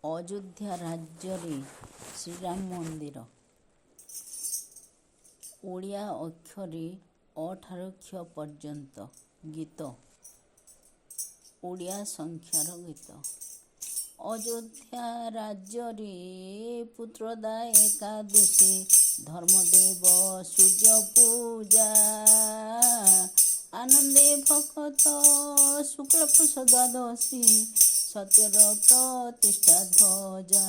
ଅଯୋଧ୍ୟା ରାଜ୍ୟରେ ଶ୍ରୀରାମ ମନ୍ଦିର। ଓଡ଼ିଆ ଅକ୍ଷରେ ଅ ଠାରୁ କ୍ଷ ପର୍ଯ୍ୟନ୍ତ ଗୀତ। ଓଡ଼ିଆ ସଂଖ୍ୟାର ଗୀତ। ଅଯୋଧ୍ୟା ରାଜ୍ୟରେ ପୁତ୍ରଦା ଏକାଦଶୀ, ଧର୍ମଦେବ ସୂର୍ଯ୍ୟ ପୂଜା। ଆନନ୍ଦେ ଭକତ ଶୁକ୍ଳପକ୍ଷ ଦ୍ୱାଦଶୀ, ସତ୍ୟର ପ୍ରତିଷ୍ଠା ଧ୍ୱଜା।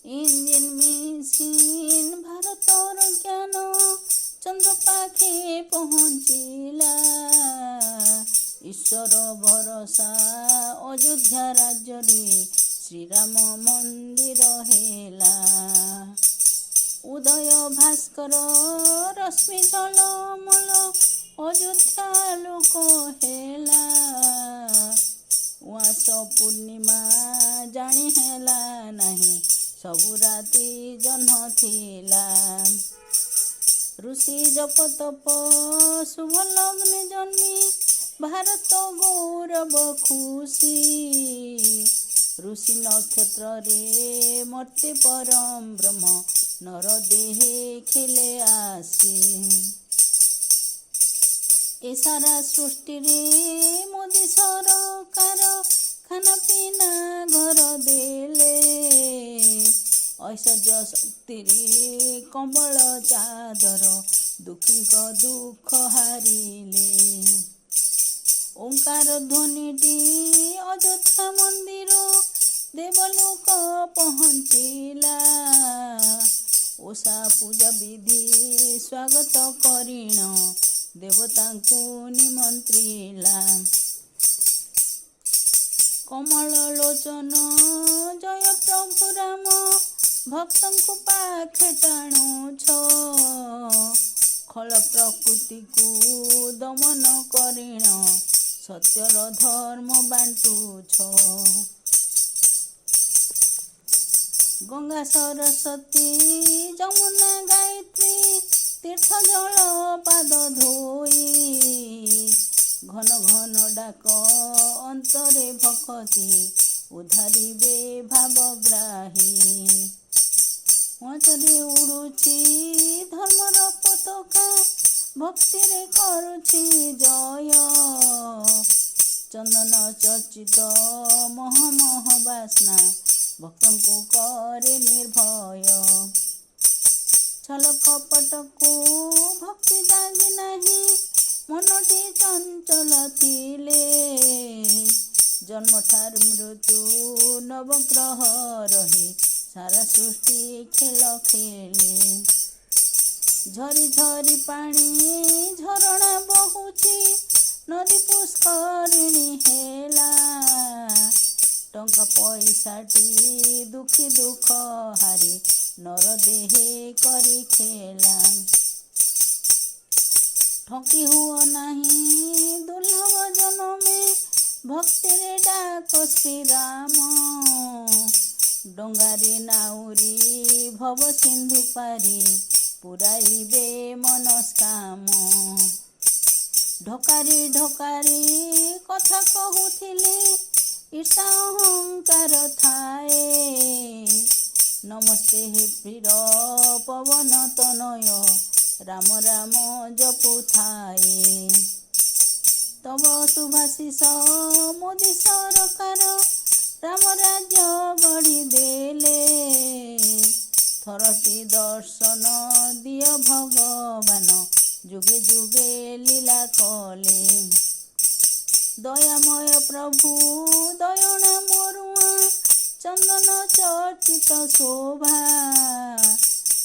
ଇଞ୍ଜିନ ମିସିନ ଭାରତର ଜ୍ଞାନ, ଚନ୍ଦ୍ର ପାଖେ ପହଞ୍ଚିଲା। ଈଶ୍ୱର ଭରସା ଅଯୋଧ୍ୟା ରାଜ୍ୟରେ, ଶ୍ରୀରାମ ମନ୍ଦିର ହେଲା। ଉଦୟ ଭାସ୍କର ରଶ୍ମି ଝଲମଲ, ଅଯୋଧ୍ୟା ଲୋକ ହେଲା। ଉଆଁସ ପୂର୍ଣ୍ଣିମା ଜାଣି ହେଲା ନାହିଁ, ସବୁ ରାତି ଜହ୍ନ ଥିଲା। ଋଷି ଜପ ତପ ଶୁଭ ଲଗ୍ନେ ଜନ୍ମି, ଭାରତ ଗୌରବ ଖୁସି। ଋଷି ନକ୍ଷତ୍ରରେ ମର୍ତ୍ତେ ପରମ ବ୍ରହ୍ମ, ନର ଦେହେ ଖେଳେ ଆସି। ଏ ସାରା ସୃଷ୍ଟିରେ ମୋଦି ସରକାର, ଖାନା ପିନା ଘର ଦେଲେ। ଐଶ୍ୱର୍ଯ୍ୟ ଶକ୍ତିରେ କମ୍ବଳ ଚାଦର, ଦୁଃଖୀଙ୍କ ଦୁଃଖ ହାରିଲେ। ଓଙ୍କାର ଧ୍ୱନିଟି ଅଯୋଧ୍ୟା ମନ୍ଦିର, ଦେବଲୋକ ପହଞ୍ଚିଲା। ଓଷା ପୂଜା ବିଧି ସ୍ୱାଗତ କରିଣ, ଦେବତାଙ୍କୁ ନିମନ୍ତ୍ରିଲା। କମଳ ଲୋଚନ ଜୟ ପ୍ରଭୁ ରାମ, ଭକ୍ତଙ୍କୁ ପାଖେ ଟାଣୁଛ। ଖଳ ପ୍ରକୃତିକୁ ଦମନ କରିଣ, ସତ୍ୟର ଧର୍ମ ବାଣ୍ଟୁଛ। ଗଙ୍ଗା ସରସ୍ୱତୀ ଯମୁନା ଗାୟତ୍ରୀ, ତୀର୍ଥ ଜଳ ପାଦ ଧୋଇ। ଘନ ଘନ ଡାକ ଅନ୍ତରେ ଭକତି, ଉଦ୍ଧାରିବେ ଭାବଗ୍ରାହୀ। ମଞ୍ଚରେ ଉଡୁଛି ଧର୍ମର ପତାକା, ଭକ୍ତିରେ କରୁଛି ଜୟ। ଚନ୍ଦନ ଚର୍ଚ୍ଚିତ ମହମହ ବାସ୍ନା, ଭକ୍ତଙ୍କୁ କରେ ନିର୍ଭୟ। ଛଳ କପଟକୁ ଭକ୍ତି ଜାଗି ନାହିଁ, ମନଟି ଚଞ୍ଚଳ ଥିଲେ। ଜନ୍ମଠାରୁ ମୃତ୍ୟୁ ନବଗ୍ରହ ରହି, ସାରା ସୃଷ୍ଟି ଖେଳ ଖେଳେ। ଝରି ଝରି ପାଣି ଝରଣା ବହୁଛି, ନଦୀ ପୁଷ୍କରିଣୀ ହେଲା। ଟଙ୍କା ପଇସାଟି ଦୁଃଖୀ ଦୁଃଖ ହାରି, ନର ଦେହେ କରି ଖେଳା। ଠକି ହୁଅ ନାହିଁ ଦୁର୍ଲଭ ଜନମେ, ଭକ୍ତିରେ ଡାକ ଶ୍ରୀରାମ। ଡଙ୍ଗାରେ ନାଉରି ଭବ ସିନ୍ଧୁ ପାରି, ପୁରାଇବେ ମନସ୍କାମ। ଢକାରି ଢକାରି କଥା କହୁଥିଲେ, ଈର୍ଷା ଅହଙ୍କାର ଥାଏ। ନମସ୍ତେ ହେ ପ୍ରିୟ ପବନ ତନୟ, ରାମ ରାମ ଜପୁଥାଏ। ତବ ଶୁଭାଶିଷ ମୋଦି ସରକାର, ରାମ ରାଜ୍ୟ ଗଢ଼ି ଦେଲେ। ଥରଟି ଦର୍ଶନ ଦିଅ ଭଗବାନ, ଯୁଗେ ଯୁଗେ ଲୀଳା କଲେ। ଦୟାମୟ ପ୍ରଭୁ ଦୟଣା ମରୁଆ, ଚନ୍ଦନ ଚର୍ଚ୍ଚିତ ଶୋଭା।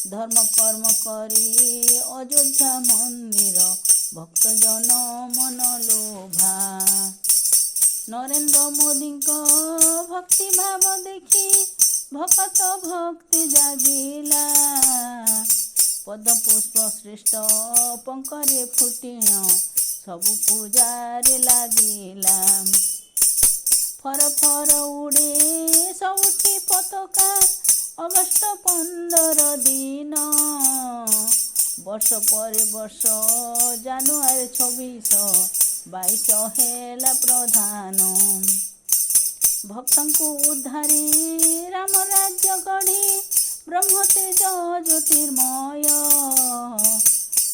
ଧର୍ମ କର୍ମ କରି ଅଯୋଧ୍ୟା ମନ୍ଦିର, ଭକ୍ତ ଜନ ମନ ଲୋଭା। ନରେନ୍ଦ୍ର ମୋଦିଙ୍କ ଭକ୍ତି ଭାବ ଦେଖି, ଭକତ ଭକ୍ତି ଜାଗିଲା। ପଦ୍ମ ପୁଷ୍ପ ଶ୍ରେଷ୍ଠ ପଙ୍କରେ ଫୁଟିଣ, ସବୁ ପୂଜାରେ ଲାଗିଲା। ଫର ଫର ଉଡ଼େ ସବୁଠି ପତାକା, ଅଗଷ୍ଟ 15 ଦିନ। ବର୍ଷ ପରେ ବର୍ଷ ଜାନୁଆରୀ 26, 22 ହେଲା ପ୍ରଧାନ। ଭକ୍ତଙ୍କୁ ଉଦ୍ଧାରି ରାମ ରାଜ୍ୟ ଗଢ଼ି ବ୍ରହ୍ମ ତେଜ ଜ୍ୟୋତିର୍ମୟ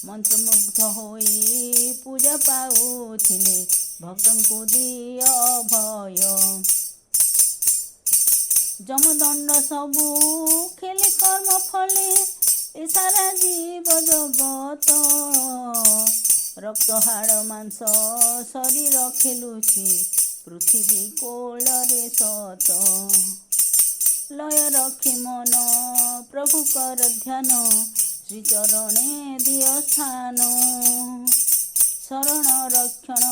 ମନ୍ତ୍ରମୁଗ୍ଧ ହୋଇ ପୂଜା ପାଉଥିଲେ ଭକ୍ତଙ୍କୁ ଦିଅ ଭୟ। ଯମଦଣ୍ଡ ସବୁ ଖେଳି କର୍ମ ଫଳେ ଏ ସାରା ଜୀବ ଜଗତ ରକ୍ତ ହାଡ଼ ମାଂସ ଶରୀର ଖେଳୁଛି ପୃଥିବୀ କୋଳରେ ସତ। ଲୟ ରଖି ମନ ପ୍ରଭୁ କର ଧ୍ୟାନ ଶ୍ରୀଚରଣେ ଦିଅ ସ୍ଥାନ। ଶରଣ ରକ୍ଷଣ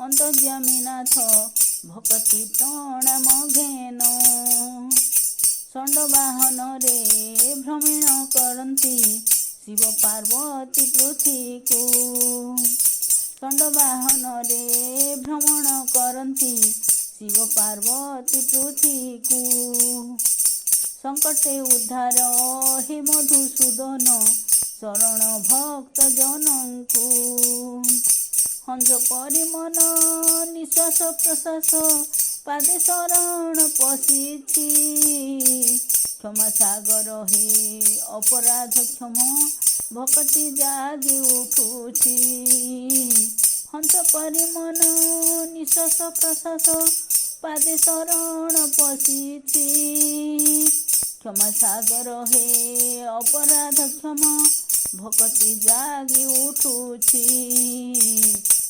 ଅନ୍ତର୍ଯ୍ୟାମୀନାଥ ଭକତି ପ୍ରଣାମ ଘେନ। ଷଣ୍ଢ ବାହନରେ ଭ୍ରମଣ କରନ୍ତି ଶିବ ପାର୍ବତୀ ପୃଥ୍ୱୀକୁ। ଷଣ୍ଢ ବାହନରେ ଭ୍ରମଣ କରନ୍ତି ଶିବ ପାର୍ବତୀ ପୃଥ୍ୱୀକୁ। ସଙ୍କଟେ ଉଦ୍ଧାର ହେ ମଧୁସୂଦନ ଶରଣ ଭକ୍ତ ଜନଙ୍କୁ। ହଂସ ପରି ମନ ନିଶ୍ୱାସ ପ୍ରଶ୍ୱାସ ପାଦେ ଶରଣ ପଶିଛି। କ୍ଷମା ସାଗର ହେ ଅପରାଧ କ୍ଷମ ଭକତି ଜାଗି ଉଠୁଛି। ହଂସ ପରି ମନ ନିଶ୍ୱାସ ପ୍ରଶ୍ୱାସ ପାଦେ ଶରଣ ପଶିଛି। କ୍ଷମା ସାଗର ହେ ଅପରାଧ କ୍ଷମ ଭକତି ଜାଗି ଉଠୁଛି।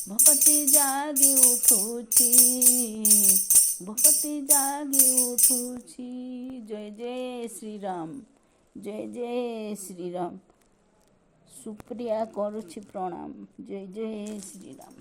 ଭକତି ଜାଗି ଉଠୁଛି। ଭକତି ଜାଗି ଉଠୁଛି। ଜୟ ଜୟ ଶ୍ରୀରାମ। ଜୟ ଜୟ ଶ୍ରୀରାମ। ସୁପ୍ରିୟା କରୁଛି ପ୍ରଣାମ। ଜୟ ଜୟ ଶ୍ରୀରାମ।